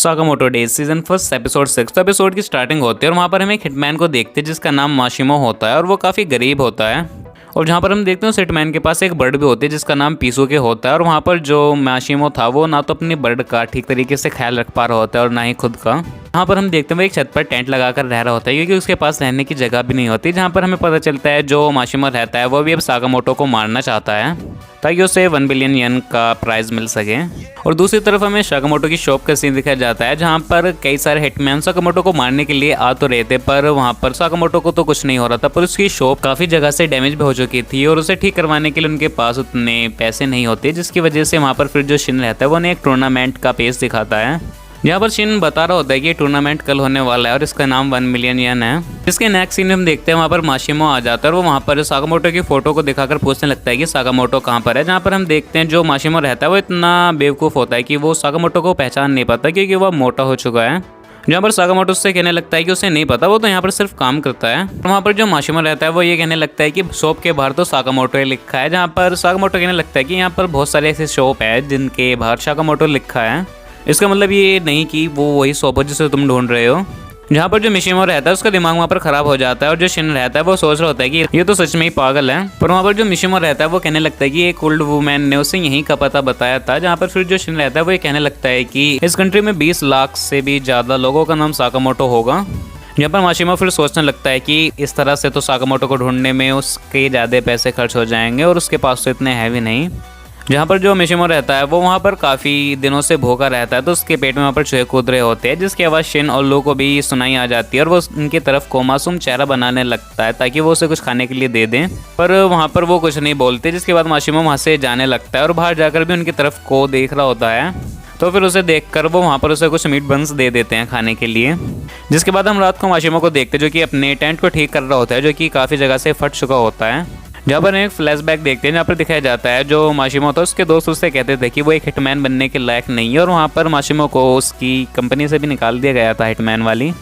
Sakamoto days season first episode 6 episode की starting होती है और वहाँ पर हम एक हिटमैन को देखते हैं जिसका नाम माशिमो होता है और वो काफ़ी गरीब होता है। और जहाँ पर हम देखते हैं उस हिटमैन के पास एक बर्ड भी होती है जिसका नाम पीसूके होता है। और वहाँ पर जो माशिमो था वो ना तो अपनी बर्ड का ठीक तरीके से ख्याल रख पा रहा होता है और ना ही खुद का। यहाँ पर हम देखते हैं वो एक छत पर टेंट लगाकर रह रहा होता है क्योंकि उसके पास रहने की जगह भी नहीं होती। जहाँ पर हमें पता चलता है जो माशिमो रहता है वो भी अब साकामोटो को मारना चाहता है ताकि उसे 1 बिलियन येन का प्राइज मिल सके। और दूसरी तरफ हमें साकामोटो की शॉप का सीन दिखाया जाता है जहाँ पर कई सारे हिटमैन साकामोटो को मारने के लिए आ तो रहे थे, पर वहाँ पर साकामोटो को तो कुछ नहीं हो रहा था। पर उसकी शॉप काफ़ी जगह से डैमेज भी हो चुकी थी और उसे ठीक करवाने के लिए उनके पास उतने पैसे नहीं होते, जिसकी वजह से वहाँ पर फिर जो शिन रहता है वो उन्हें एक टूर्नामेंट का पेज दिखाता है। यहाँ पर शिन बता रहा होता है कि ये टूर्नामेंट कल होने वाला है और इसका नाम 1 मिलियन येन है। इसके नेक्स्ट सीन में हम देखते हैं वहाँ पर माशिमो आ जाता है और वो वहाँ पर साकामोटो की फोटो को दिखाकर पूछने लगता है कि साकामोटो कहाँ पर है। जहाँ पर हम देखते हैं जो माशिमो रहता है वो इतना बेवकूफ़ होता है कि वो साकामोटो को पहचान नहीं पाता क्योंकि वह मोटा हो चुका है। जहाँ पर साकामोटो उससे कहने लगता है कि उसे नहीं पता, वो तो यहाँ पर सिर्फ काम करता है। वहाँ पर जो माशिमो रहता है वो ये कहने लगता है कि शॉप के बाहर तो साकामोटो लिखा है। जहाँ पर साकामोटो कहने लगता है कि यहाँ पर बहुत सारे ऐसे शॉप है जिनके बाहर साकामोटो लिखा है। इसका मतलब ये नहीं कि वो वही शॉप है जिसे तुम ढूंढ रहे हो। जहाँ पर जो मिशिमो रहता है उसका दिमाग वहाँ पर खराब हो जाता है और जो शिन रहता है वो सोच रहा होता है कि ये तो सच में ही पागल है। पर वहाँ पर जो मिशिमो रहता है वो कहने लगता है कि एक ओल्ड वुमैन ने उसे यहीं का पता बताया था। जहाँ पर फिर जो शिन रहता है वो ये कहने लगता है कि इस कंट्री में 20 लाख से भी ज़्यादा लोगों का नाम साकामोटो होगा। यहाँ पर माशिमो फिर सोचने लगता है कि इस तरह से तो साकामोटो को ढूंढने में उसके ज़्यादा पैसे खर्च हो जाएंगे और उसके पास तो इतने हैं भी नहीं। जहाँ पर जो मिशिमो रहता है वो वहाँ पर काफ़ी दिनों से भूखा रहता है तो उसके पेट में वहाँ पर चूहे कूद रहे होते हैं, जिसकी आवाज़ शिन और लो को भी सुनाई आ जाती है और वो उनकी तरफ को मासूम चेहरा बनाने लगता है ताकि वो उसे कुछ खाने के लिए दे दें। पर वहाँ पर वो कुछ नहीं बोलते, जिसके बाद माशिमो वहाँ से जाने लगता है और बाहर जाकर भी उनकी तरफ को देख रहा होता है। तो फिर उसे देखकर वो वहाँ पर उसे कुछ मीट बंस दे देते हैं खाने के लिए। जिसके बाद हम रात को माशिमो को देखते हैं जो कि अपने टेंट को ठीक कर रहा होता है जो कि काफ़ी जगह से फट चुका होता है। जहाँ पर एक फ्लैशबैक देखते हैं जहाँ पर दिखाया जाता है जो माशिमो था उसके दोस्त उससे कहते थे कि वो एक हिटमैन बनने के लायक नहीं है और वहाँ पर माशिमो को उसकी कंपनी से भी निकाल दिया गया था हिटमैन वाली।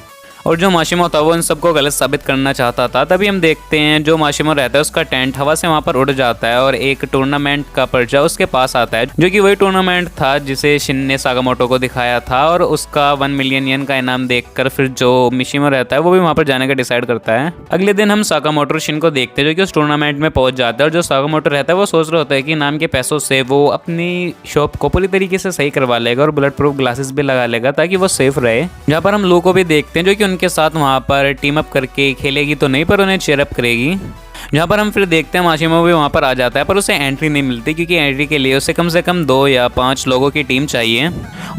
और जो माशिमो था वो इन सबको गलत साबित करना चाहता था। तभी हम देखते हैं जो माशिमो रहता है उसका टेंट हवा से वहाँ पर उड़ जाता है और एक टूर्नामेंट का पर्चा उसके पास आता है जो कि वही टूर्नामेंट था जिसे शिन ने साकामोटो को दिखाया था। और उसका 1 मिलियन येन का इनाम देखकर फिर जो मिशिमो रहता है वो भी वहाँ पर जाने का डिसाइड करता है। अगले दिन हम साकामोटो और शिन को देखते हैं जो कि उस टूर्नामेंट में पहुंच जाता है और जो साकामोटो रहता है वो सोच रहा होता है कि इनाम के पैसों से वो अपनी शॉप को पूरी तरीके से सही करवा लेगा और बुलेट प्रूफ ग्लासेस भी लगा लेगा ताकि वो सेफ रहे। जहाँ पर हम लो को भी देखते हैं जो कि उनके साथ वहाँ पर टीम अप करके खेलेगी तो नहीं पर उन्हें चेयर अप करेगी। जहाँ पर हम फिर देखते हैं माशिमो भी वहाँ पर आ जाता है पर उसे एंट्री नहीं मिलती क्योंकि एंट्री के लिए उसे कम से कम 2 या 5 लोगों की टीम चाहिए।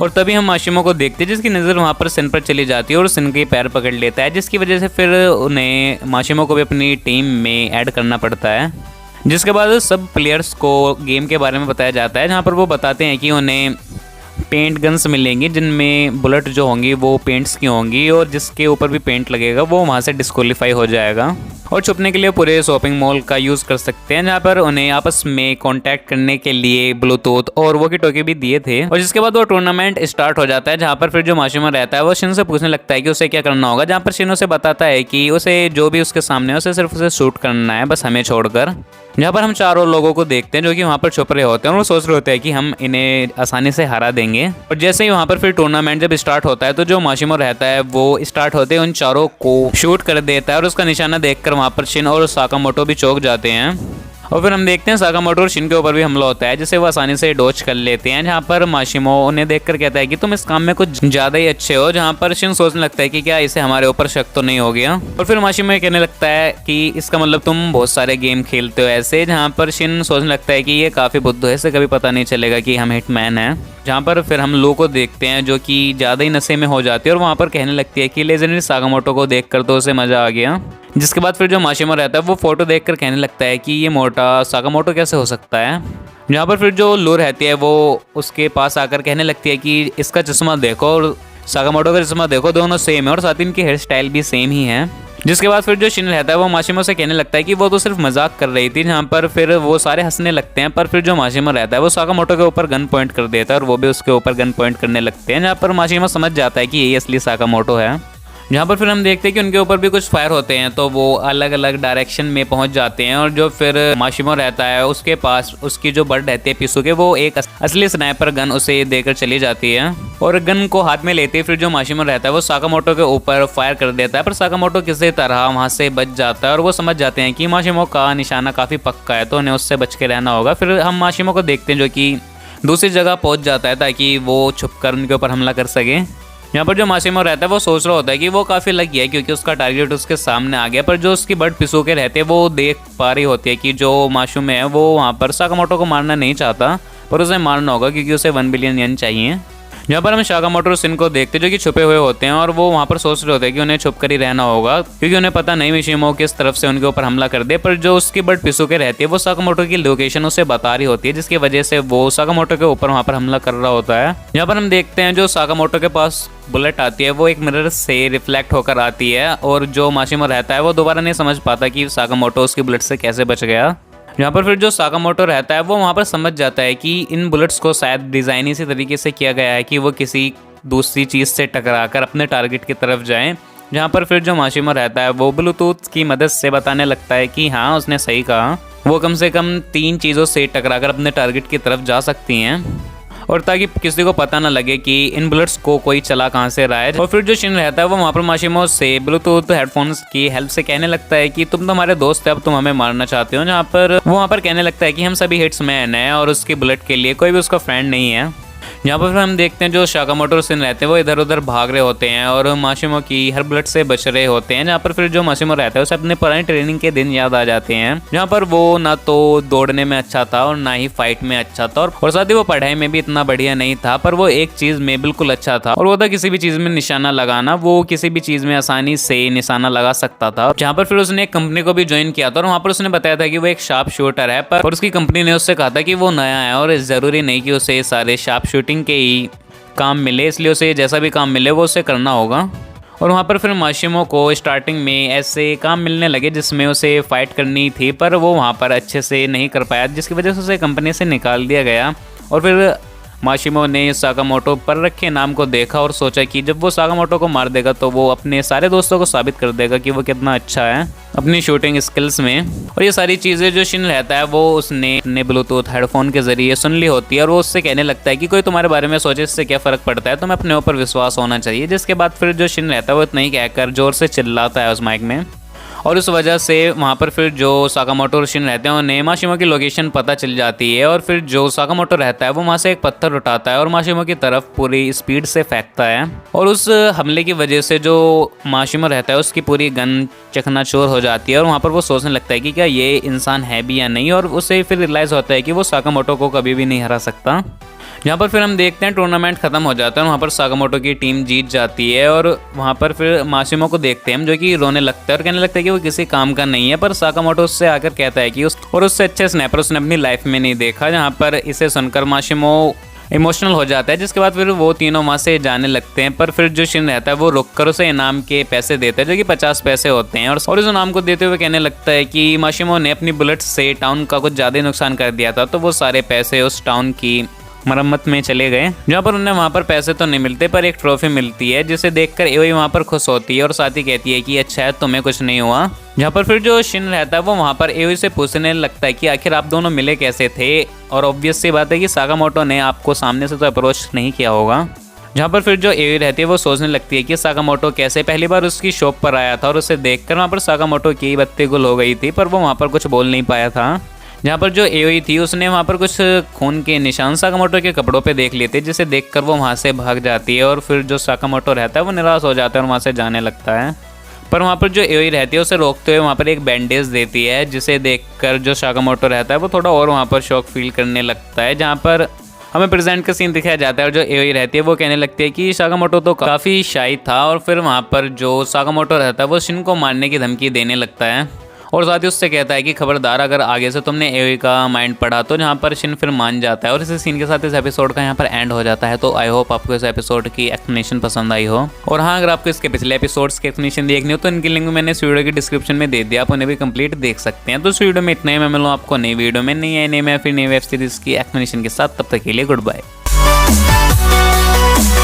और तभी हम माशिमो को देखते हैं जिसकी नज़र वहाँ पर सिन पर चली जाती है और सिन के पैर पकड़ लेता है, जिसकी वजह से फिर उन्हें माशिमो को भी अपनी टीम में ऐड करना पड़ता है। जिसके बाद सब प्लेयर्स को गेम के बारे में बताया जाता है जहाँ पर वो बताते हैं कि उन्हें पेंट गन्स मिलेंगी जिनमें बुलेट जो होंगी वो पेंट्स की होंगी और जिसके ऊपर भी पेंट लगेगा वो वहाँ से डिस्क्वालीफाई हो जाएगा। और छुपने के लिए पूरे शॉपिंग मॉल का यूज़ कर सकते हैं जहाँ पर उन्हें आपस में कांटेक्ट करने के लिए ब्लूटूथ और वॉकी टॉकी भी दिए थे। और जिसके बाद वो टूर्नामेंट स्टार्ट हो जाता है जहाँ पर फिर जो माशिमो रहता है वो शिन से पूछने लगता है कि उसे क्या करना होगा। जहाँ पर शिन उसे बताता है कि उसे जो भी उसके सामने है उसे सिर्फ उसे शूट करना है, बस हमें छोड़कर। जहाँ पर हम 4 और लोगों को देखते हैं जो कि वहाँ पर छुप रहे होते हैं और वो सोच रहे होते हैं कि हम इन्हें आसानी से हरा देंगे। और जैसे ही वहाँ पर फिर टूर्नामेंट जब स्टार्ट होता है तो जो माशिमो रहता है वो स्टार्ट होते हैं उन 4 को शूट कर देता है और उसका निशाना देखकर वहाँ पर शिन और साकामोटो भी चौंक जाते हैं। और फिर हम देखते हैं साकामोटो और शिन के ऊपर भी हमला होता है जिसे वो आसानी से डॉच कर लेते हैं। जहाँ पर माशिमो उन्हें देखकर कहता है कि तुम इस काम में कुछ ज़्यादा ही अच्छे हो। जहाँ पर शिन सोचने लगता है कि क्या इसे हमारे ऊपर शक तो नहीं हो गया। और फिर माशिमो कहने लगता है कि इसका मतलब तुम बहुत सारे गेम खेलते हो ऐसे। जहाँ पर शिन सोचने लगता है कि ये काफ़ी बुद्धू है, इसे कभी पता नहीं चलेगा कि हम हिटमैन हैं। जहाँ पर फिर हम लो को देखते हैं जो कि ज़्यादा ही नशे में हो जाती है और वहाँ पर कहने लगती है कि लेजेंडरी साकामोटो को देखकर तो उसे मज़ा आ गया। जिसके बाद फिर जो माशिमो रहता है वो फोटो देखकर कहने लगता है कि ये मोटा साकामोटो कैसे हो सकता है। जहाँ पर फिर जो लो रहती है वो उसके पास आकर कहने लगती है कि इसका चश्मा देखो और साकामोटो का चश्मा देखो, दोनों सेम है और साथ ही इनकी हेयर स्टाइल भी सेम ही है। जिसके बाद फिर जो शिन रहता है वो माशिमो से कहने लगता है कि वो तो सिर्फ मजाक कर रही थी। जहाँ पर फिर वो सारे हंसने लगते हैं पर फिर जो माशिमो रहता है वो साकामोटो के ऊपर गन पॉइंट कर देता है और वो भी उसके ऊपर गन पॉइंट करने लगते हैं। जहाँ पर माशिमो समझ जाता है कि यही असली साकामोटो है। जहाँ पर फिर हम देखते हैं कि उनके ऊपर भी कुछ फायर होते हैं, तो वो अलग अलग डायरेक्शन में पहुंच जाते हैं। और जो फिर माशिमो रहता है उसके पास उसकी जो बर्ड रहती है पिसुके, वो एक असली स्नाइपर गन उसे देकर चली जाती है। और गन को हाथ में लेते फिर जो माशिमो रहता है वो साकामोटो के ऊपर फायर कर देता है, पर साकामोटो किसी तरह वहां से बच जाता है। और वो समझ जाते हैं कि माशिमो का निशाना काफी पक्का है, तो उन्हें उससे बच के रहना होगा। फिर हम माशिमो को देखते हैं जो कि दूसरी जगह पहुंच जाता है ताकि वो छुपकर उनके ऊपर हमला कर सके। यहाँ पर जो माशिमो रहता है वो सोच रहा होता है कि वो काफ़ी लकी है क्योंकि उसका टारगेट उसके सामने आ गया। पर जो उसकी बर्ड पिसुके रहते हैं वो देख पा रही होती है कि जो माशूम है वो वहाँ पर साकामोटो को मारना नहीं चाहता, पर उसे मारना होगा क्योंकि उसे 1 बिलियन येन चाहिए। यहाँ पर हम साकामोटो और शिन को देखते जो कि छुपे हुए होते हैं, और वो वहाँ पर सोच रहे होते हैं कि उन्हें छुप कर ही रहना होगा क्योंकि उन्हें पता नहीं मिशिमो किस तरफ से उनके ऊपर हमला कर दे। पर जो उसकी बर्ड पिसुके रहती है वो साकामोटो की लोकेशन उसे बता रही होती है, जिसकी वजह से वो साकामोटो के ऊपर वहाँ पर हमला कर रहा होता है। यहाँ पर हम देखते हैं जो साकामोटो के पास बुलेट आती है वो एक मिरर से रिफ्लेक्ट होकर आती है, और जो माशिमो रहता है वो दोबारा नहीं समझ पाता कि साकामोटो उसकी बुलेट से कैसे बच गया। यहाँ पर फिर जो साकामोटो रहता है वो वहाँ पर समझ जाता है कि इन बुलेट्स को शायद डिज़ाइन इसी तरीके से किया गया है कि वो किसी दूसरी चीज़ से टकराकर अपने टारगेट की तरफ जाएं। जहाँ पर फिर जो माशिमो रहता है वो ब्लूटूथ की मदद से बताने लगता है कि हाँ उसने सही कहा, वो कम से कम 3 चीज़ों से टकराकर अपने टारगेट की तरफ जा सकती हैं, और ताकि किसी को पता ना लगे कि इन बुलेट्स को कोई चला कहाँ से रहा है। और फिर जो शिन रहता है वो वहाँ पर माशिमो से ब्लूटूथ हेडफोन्स की हेल्प से कहने लगता है कि तुम तो हमारे दोस्त है, अब तुम हमें मारना चाहते हो। जहाँ पर वो वहाँ पर कहने लगता है कि हम सभी हिट्समैन हैं और उसकी बुलेट के लिए कोई भी उसका फ्रेंड नहीं है। यहाँ पर फिर हम देखते हैं जो साकामोटो और शिन रहते हैं वो इधर उधर भाग रहे होते हैं और माशिमो की हर बुलेट से बच रहे होते हैं। जहाँ पर फिर जो माशिमो रहता है उसे अपने पुरानी ट्रेनिंग के दिन याद आ जाते हैं, जहाँ पर वो ना तो दौड़ने में अच्छा था और ना ही फाइट में अच्छा था, और साथ ही वो पढ़ाई में भी इतना बढ़िया नहीं था, पर वो एक चीज में बिल्कुल अच्छा था, और वो था किसी भी चीज में निशाना लगाना। वो किसी भी चीज में आसानी से निशाना लगा सकता था। जहाँ पर फिर उसने एक कंपनी को भी ज्वाइन किया था और वहाँ पर उसने बताया था कि वो एक शार्प शूटर है, पर उसकी कंपनी ने उससे कहा था कि वो नया है और जरूरी नहीं कि उसे सारे शार्प शूटिंग के ही काम मिले, इसलिए उसे जैसा भी काम मिले वो उसे करना होगा। और वहाँ पर फिर माशिमो को स्टार्टिंग में ऐसे काम मिलने लगे जिसमें उसे फाइट करनी थी, पर वो वहाँ पर अच्छे से नहीं कर पाया, जिसकी वजह से उसे कंपनी से निकाल दिया गया। और फिर माशिमो ने साकामोटो पर रखे नाम को देखा और सोचा कि जब वो साकामोटो को मार देगा तो वो अपने सारे दोस्तों को साबित कर देगा कि वो कितना अच्छा है अपनी शूटिंग स्किल्स में। और ये सारी चीज़ें जो शिन रहता है वो उसने अपने ब्लूटूथ हेडफोन के जरिए सुन ली होती है, और वो उससे कहने लगता है कि कोई तुम्हारे बारे में सोचे इससे क्या फ़र्क पड़ता है, तुम्हें अपने ऊपर विश्वास होना चाहिए। जिसके बाद फिर जो शिन रहता है वो इतना ही कहकर जोर से चिल्लाता है उस माइक में, और उस वजह से वहाँ पर फिर जो साकामोटो और शिन रहते हैं उन्हें माशिमो की लोकेशन पता चल जाती है। और फिर जो साकामोटो रहता है वो वहाँ से एक पत्थर उठाता है और माशिमो की तरफ पूरी स्पीड से फेंकता है, और उस हमले की वजह से जो माशिमो रहता है उसकी पूरी गन चकनाचूर हो जाती है। और वहाँ पर वो सोचने लगता है कि क्या ये इंसान है भी या नहीं, और उसे फिर रियलाइज़ होता है कि वो साकामोटो को कभी भी नहीं हरा सकता। यहाँ पर फिर हम देखते हैं टूर्नामेंट खत्म हो जाता है और वहाँ पर साकामोटो की टीम जीत जाती है, और वहाँ पर फिर माशिमो को देखते हैं हम जो कि रोने लगता है और कहने लगता है कि वो किसी काम का नहीं है। पर साकामोटो उससे आकर कहता है कि उससे अच्छे स्नैपर उसने अपनी लाइफ में नहीं देखा। जहाँ पर इसे सुनकर माशिमो इमोशनल हो जाता है, जिसके बाद फिर वो तीनों वहाँ से जाने लगते हैं। पर फिर जो शिन रहता है वो रुककर उसे इनाम के पैसे देता है जो कि 50 पैसे होते हैं, और इस इनाम को देते हुए कहने लगता है कि माशिमो ने अपनी बुलेट से टाउन का कुछ ज़्यादा नुकसान कर दिया था, तो वो सारे पैसे उस टाउन की मरम्मत में चले गए। जहाँ पर उन्हें वहाँ पर पैसे तो नहीं मिलते पर एक ट्रॉफी मिलती है, जिसे देखकर एओई वहाँ पर खुश होती है और साथ ही कहती है कि अच्छा है तुम्हें कुछ नहीं हुआ। जहाँ पर फिर जो शिन रहता है वो वहाँ पर एओई से पूछने लगता है कि आखिर आप दोनों मिले कैसे थे, और ऑब्वियस सी बात है कि साकामोटो ने आपको सामने से तो अप्रोच नहीं किया होगा। जहाँ पर फिर जो एओई रहती है वो सोचने लगती है कि साकामोटो कैसे पहली बार उसकी शॉप पर आया था, और उसे देखकर वहाँ पर साकामोटो की बत्ती गुल हो गई थी, पर वो वहाँ पर कुछ बोल नहीं पाया था। जहाँ पर जो एओई थी उसने वहाँ पर कुछ खून के निशान साकामोटो के कपड़ों पे देख लिए थे, जिसे देखकर वो वहाँ से भाग जाती है। और फिर जो साकामोटो रहता है वो निराश हो जाता है और वहाँ से जाने लगता है, पर वहाँ पर जो एओई रहती है उसे रोकते हुए वहाँ पर एक बैंडेज देती है, जिसे देखकर जो साकामोटो रहता है वो थोड़ा और वहाँ पर शौक फील करने लगता है। जहाँ पर हमें प्रेजेंट का सीन दिखाया जाता है और जो एओई रहती है वो कहने लगती है कि साकामोटो तो काफ़ी शाई था, और फिर वहाँ पर जो साकामोटो रहता है वो शिन को मारने की धमकी देने लगता है, और साथ ही उससे कहता है कि खबरदार अगर आगे से तुमने एओई का माइंड पढ़ा तो। जहाँ पर शिन फिर मान जाता है, और इस सीन के साथ इस एपिसोड का यहाँ पर एंड हो जाता है। तो आई होप आपको इस एपिसोड की एक्सप्लेनेशन पसंद आई हो, और हाँ अगर आपको इसके पिछले एपिसोड्स की एक्सप्लेनेशन देखनी हो तो इनकी लिंक मैंने इस वीडियो की डिस्क्रिप्शन में दे दिया, आप उन्हें भी कंप्लीट देख सकते हैं। तो इस वीडियो में इतना ही, मैं मिलूँ आपको नई वीडियो में नई फिर नई वेब सीरीज की एक्सप्लेनेशन के साथ। तब तक के लिए गुड बाय।